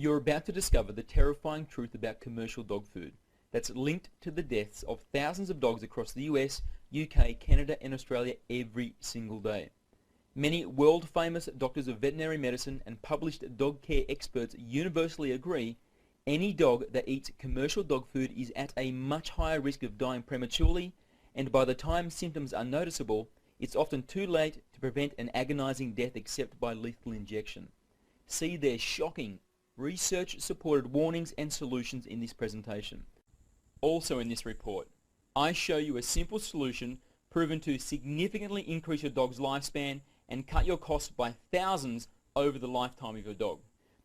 You're about to discover the terrifying truth about commercial dog food that's linked to the deaths of thousands of dogs across the US, UK, Canada and Australia every single day. Many world-famous doctors of veterinary medicine and published dog care experts universally agree any dog that eats commercial dog food is at a much higher risk of dying prematurely, and by the time symptoms are noticeable, it's often too late to prevent an agonizing death except by lethal injection. See their shocking, research-supported warnings and solutions in this presentation. Also in this report, I show you a simple solution proven to significantly increase your dog's lifespan and cut your costs by thousands over the lifetime of your dog.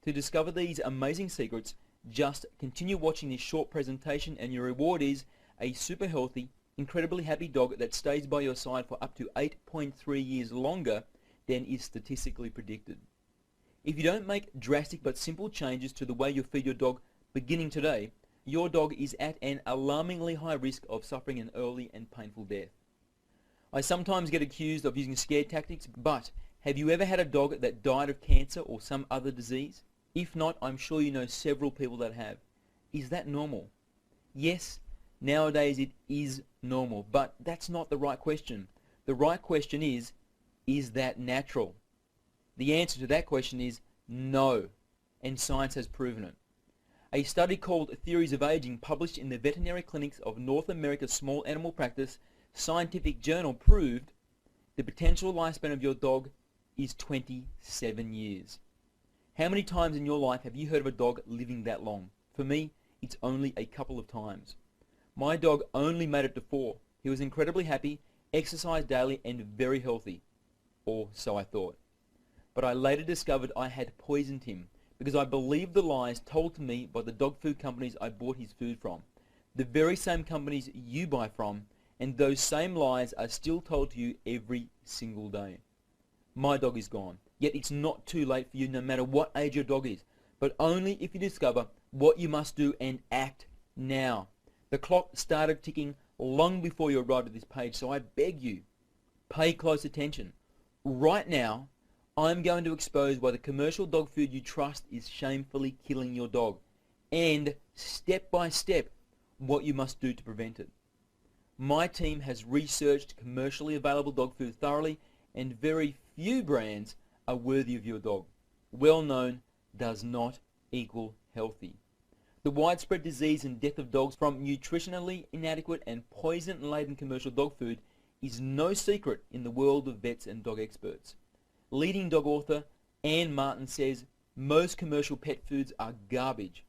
To discover these amazing secrets, just continue watching this short presentation and your reward is a super healthy, incredibly happy dog that stays by your side for up to 8.3 years longer than is statistically predicted. If you don't make drastic but simple changes to the way you feed your dog beginning today, your dog is at an alarmingly high risk of suffering an early and painful death. I sometimes get accused of using scare tactics, but have you ever had a dog that died of cancer or some other disease? If not, I'm sure you know several people that have. Is that normal? Yes, nowadays it is normal, but that's not the right question. The right question is that natural? The answer to that question is no, and science has proven it. A study called Theories of Aging, published in the Veterinary Clinics of North America's Small Animal Practice Scientific Journal, proved the potential lifespan of your dog is 27 years. How many times in your life have you heard of a dog living that long? For me, it's only a couple of times. My dog only made it to 4. He was incredibly happy, exercised daily, and very healthy. Or so I thought. But I later discovered I had poisoned him because I believed the lies told to me by the dog food companies I bought his food from. The very same companies you buy from, and those same lies are still told to you every single day. My dog is gone, yet it's not too late for you no matter what age your dog is, but only if you discover what you must do and act now. The clock started ticking long before you arrived at this page, so I beg you, pay close attention. Right now, I'm going to expose why the commercial dog food you trust is shamefully killing your dog, and step by step what you must do to prevent it. My team has researched commercially available dog food thoroughly, and very few brands are worthy of your dog. Well known does not equal healthy. The widespread disease and death of dogs from nutritionally inadequate and poison-laden commercial dog food is no secret in the world of vets and dog experts. Leading dog author Anne Martin says most commercial pet foods are garbage.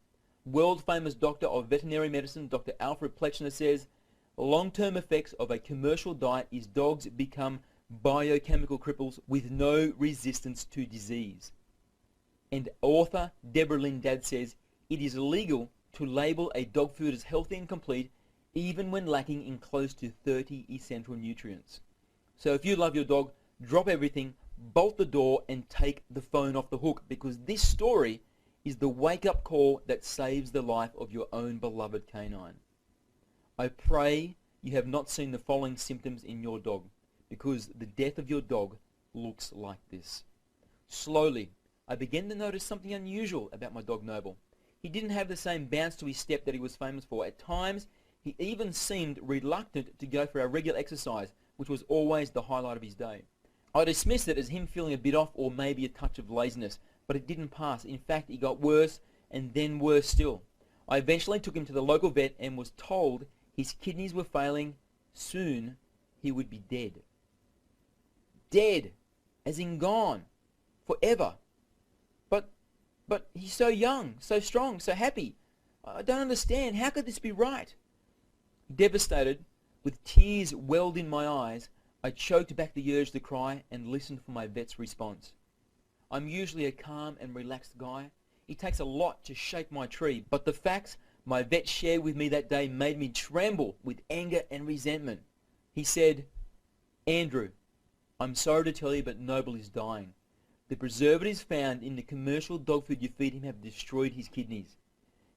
World-famous doctor of veterinary medicine Dr. Alfred Plechner says long-term effects of a commercial diet is dogs become biochemical cripples with no resistance to disease. And author Deborah Lynn Dadd says it is illegal to label a dog food as healthy and complete even when lacking in close to 30 essential nutrients. So if you love your dog, drop everything, bolt the door and take the phone off the hook, because this story is the wake-up call that saves the life of your own beloved canine. I pray you have not seen the following symptoms in your dog, because the death of your dog looks like this. Slowly, I began to notice something unusual about my dog Noble. He didn't have the same bounce to his step that he was famous for. At times, he even seemed reluctant to go for our regular exercise, which was always the highlight of his day. I dismissed it as him feeling a bit off or maybe a touch of laziness, but it didn't pass. In fact, it got worse and then worse still. I eventually took him to the local vet and was told his kidneys were failing. Soon, he would be dead. Dead, as in gone, forever. But he's so young, so strong, so happy. I don't understand. How could this be right? Devastated, with tears welled in my eyes, I choked back the urge to cry and listened for my vet's response. I'm usually a calm and relaxed guy. It takes a lot to shake my tree, but the facts my vet shared with me that day made me tremble with anger and resentment. He said, "Andrew, I'm sorry to tell you, but Noble is dying. The preservatives found in the commercial dog food you feed him have destroyed his kidneys.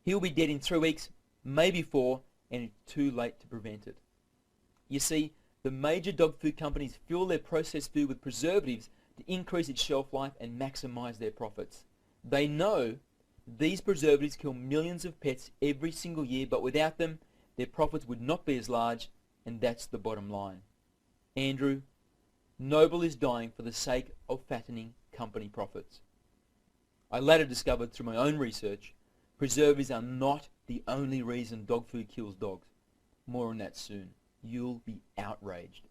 He'll be dead in 3 weeks, maybe 4, and it's too late to prevent it." You see, the major dog food companies fill their processed food with preservatives to increase its shelf life and maximize their profits. They know These preservatives kill millions of pets every single year, but without them, their profits would not be as large, and that's the bottom line. Andrew, Noble is dying for the sake of fattening company profits. I later discovered through my own research, preservatives are not the only reason dog food kills dogs. More on that soon. You'll be outraged.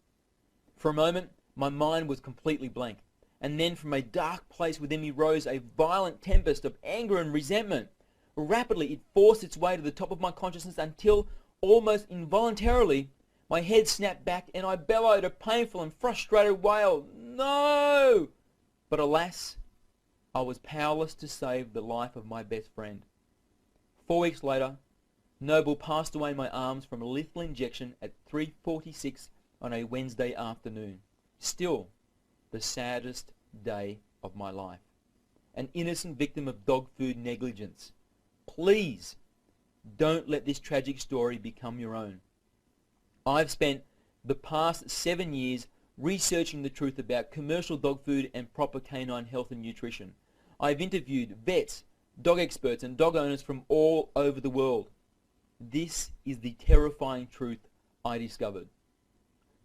For a moment, my mind was completely blank, and then from a dark place within me rose a violent tempest of anger and resentment. Rapidly, it forced its way to the top of my consciousness until, almost involuntarily, my head snapped back and I bellowed a painful and frustrated wail, "No!" But alas, I was powerless to save the life of my best friend. 4 weeks later, Noble passed away in my arms from a lethal injection at 3:46 on a Wednesday afternoon. Still, the saddest day of my life. An innocent victim of dog food negligence. Please, don't let this tragic story become your own. I've spent the past 7 years researching the truth about commercial dog food and proper canine health and nutrition. I've interviewed vets, dog experts, and dog owners from all over the world. This is the terrifying truth I discovered.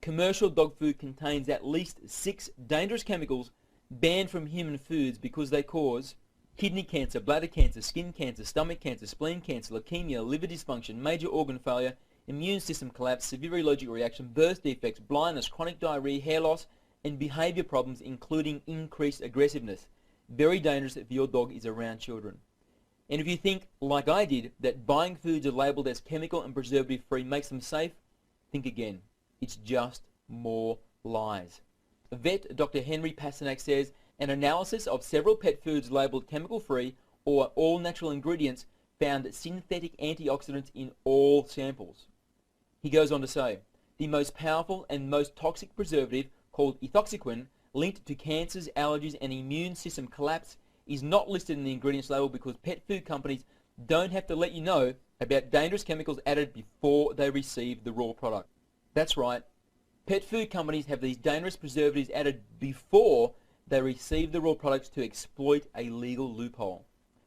Commercial dog food contains at least 6 dangerous chemicals banned from human foods because they cause kidney cancer, bladder cancer, skin cancer, stomach cancer, spleen cancer, leukemia, liver dysfunction, major organ failure, immune system collapse, severe allergic reaction, birth defects, blindness, chronic diarrhea, hair loss, and behavior problems including increased aggressiveness. Very dangerous if your dog is around children. And if you think, like I did, that buying foods are labelled as chemical and preservative free makes them safe, think again. It's just more lies. Vet Dr. Henry Pasternak says an analysis of several pet foods labelled chemical free or all natural ingredients found synthetic antioxidants in all samples. He goes on to say, the most powerful and most toxic preservative, called ethoxyquin, linked to cancers, allergies, and immune system collapse, is not listed in the ingredients label because pet food companies don't have to let you know about dangerous chemicals added before they receive the raw product. That's right, pet food companies have these dangerous preservatives added before they receive the raw products to exploit a legal loophole.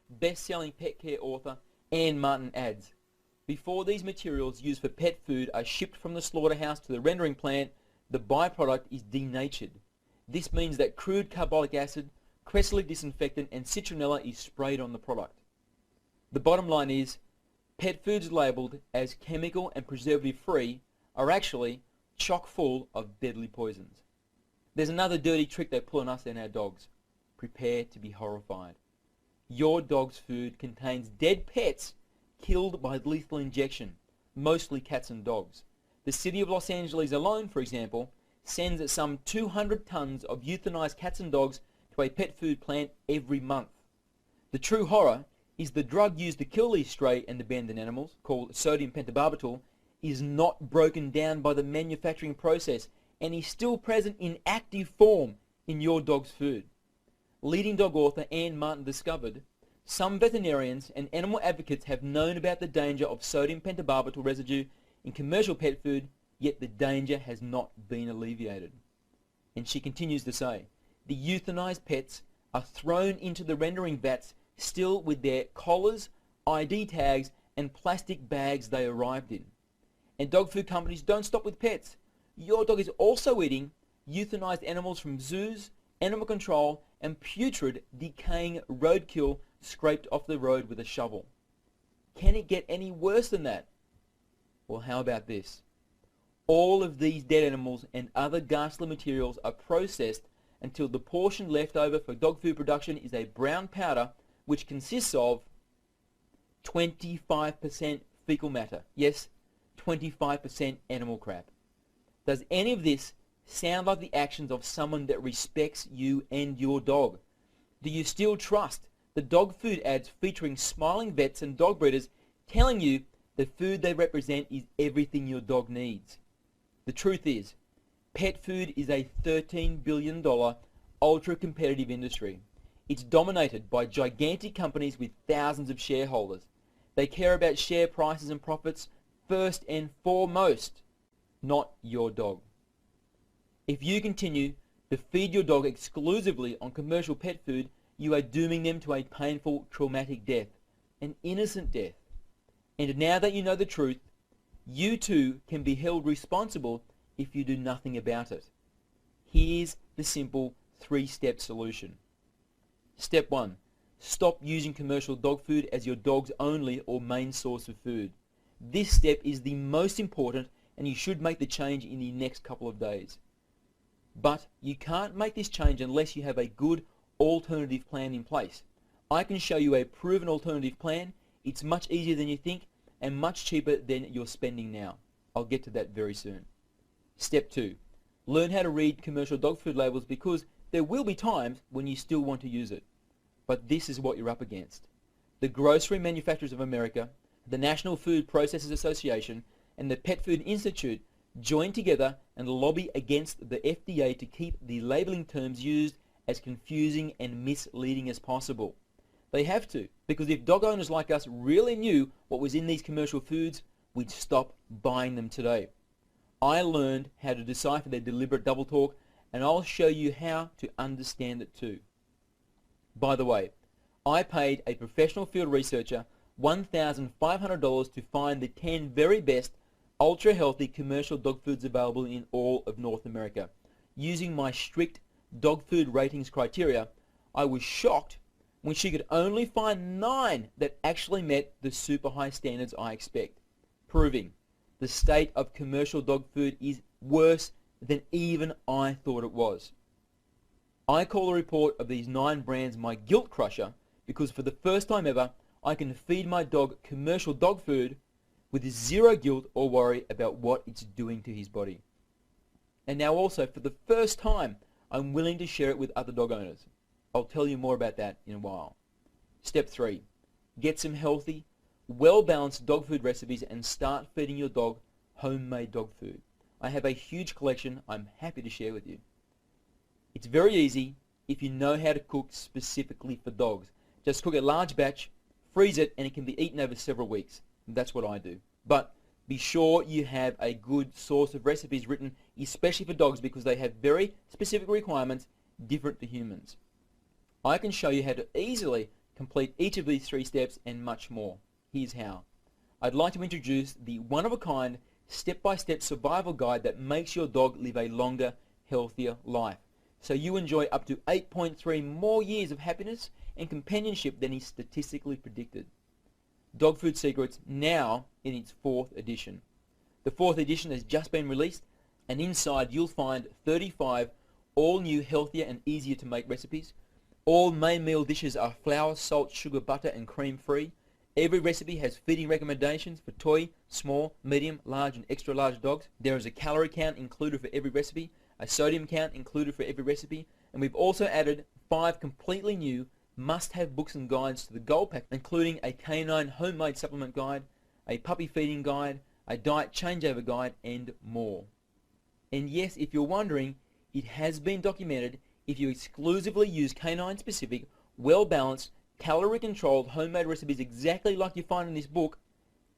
Best-selling pet care author Anne Martin adds, before these materials used for pet food are shipped from the slaughterhouse to the rendering plant, the byproduct is denatured. This means that crude carbolic acid, Cresselit disinfectant, and citronella is sprayed on the product. The bottom line is, pet foods labelled as chemical and preservative free are actually chock full of deadly poisons. There's another dirty trick they pull on us and our dogs. Prepare to be horrified. Your dog's food contains dead pets killed by lethal injection, mostly cats and dogs. The city of Los Angeles alone, for example, sends some 200 tons of euthanized cats and dogs to a pet food plant every month. The true horror is the drug used to kill these stray and abandoned animals, called sodium pentobarbital, is not broken down by the manufacturing process and is still present in active form in your dog's food. Leading dog author Anne Martin discovered, some veterinarians and animal advocates have known about the danger of sodium pentobarbital residue in commercial pet food, yet the danger has not been alleviated. And she continues to say, the euthanized pets are thrown into the rendering vats still with their collars, ID tags, and plastic bags they arrived in. And dog food companies don't stop with pets. Your dog is also eating euthanized animals from zoos, animal control, and putrid, decaying roadkill scraped off the road with a shovel. Can it get any worse than that? Well, how about this? All of these dead animals and other ghastly materials are processed until the portion left over for dog food production is a brown powder which consists of 25% fecal matter. Yes, 25% animal crap. Does any of this sound like the actions of someone that respects you and your dog? Do you still trust the dog food ads featuring smiling vets and dog breeders telling you the food they represent is everything your dog needs? The truth is, pet food is a $13 billion ultra-competitive industry. It's dominated by gigantic companies with thousands of shareholders. They care about share prices and profits first and foremost, not your dog. If you continue to feed your dog exclusively on commercial pet food, you are dooming them to a painful, traumatic death. an innocent death. And now that you know the truth, you too can be held responsible if you do nothing about it. Here's the simple 3-step solution. Step 1. Stop using commercial dog food as your dog's only or main source of food. This step is the most important, and you should make the change in the next couple of days. But you can't make this change unless you have a good alternative plan in place. I can show you a proven alternative plan. It's much easier than you think and much cheaper than you're spending now. I'll get to that very soon. Step 2. Learn how to read commercial dog food labels, because there will be times when you still want to use it. But this is what you're up against. The Grocery Manufacturers of America, the National Food Processors Association, and the Pet Food Institute join together and lobby against the FDA to keep the labeling terms used as confusing and misleading as possible. They have to, because if dog owners like us really knew what was in these commercial foods, we'd stop buying them today. I learned how to decipher their deliberate double talk, and I'll show you how to understand it too. By the way, I paid a professional field researcher $1,500 to find the 10 very best ultra-healthy commercial dog foods available in all of North America. Using my strict dog food ratings criteria, I was shocked when she could only find 9 that actually met the super high standards I expect, proving the state of commercial dog food is worse than even I thought it was. I call the report of these 9 brands my guilt crusher, because for the first time ever, I can feed my dog commercial dog food with zero guilt or worry about what it's doing to his body. And now also, for the first time, I'm willing to share it with other dog owners. I'll tell you more about that in a while. Step 3. Get some healthy, well-balanced dog food recipes and start feeding your dog homemade dog food. I have a huge collection I'm happy to share with you. It's very easy if you know how to cook specifically for dogs. Just cook a large batch, freeze it, and it can be eaten over several weeks. That's what I do. But be sure you have a good source of recipes written especially for dogs, because they have very specific requirements different to humans. I can show you how to easily complete each of these 3 steps and much more. Here's how. I'd like to introduce the one-of-a-kind step-by-step survival guide that makes your dog live a longer, healthier life, so you enjoy up to 8.3 more years of happiness and companionship than is statistically predicted. Dog Food Secrets, now in its 4th edition. The 4th edition has just been released, and inside you'll find 35 all-new, healthier and easier to make recipes. All main meal dishes are flour, salt, sugar, butter and cream free. Every recipe has feeding recommendations for toy, small, medium, large and extra large dogs. There is a calorie count included for every recipe, a sodium count included for every recipe, and we've also added 5 completely new must-have books and guides to the Gold Pack, including a canine homemade supplement guide, a puppy feeding guide, a diet changeover guide, and more. And yes, if you're wondering, it has been documented if you exclusively use canine-specific, well-balanced, calorie-controlled homemade recipes exactly like you find in this book,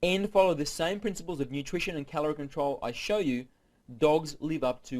and follow the same principles of nutrition and calorie control I show you, dogs live up to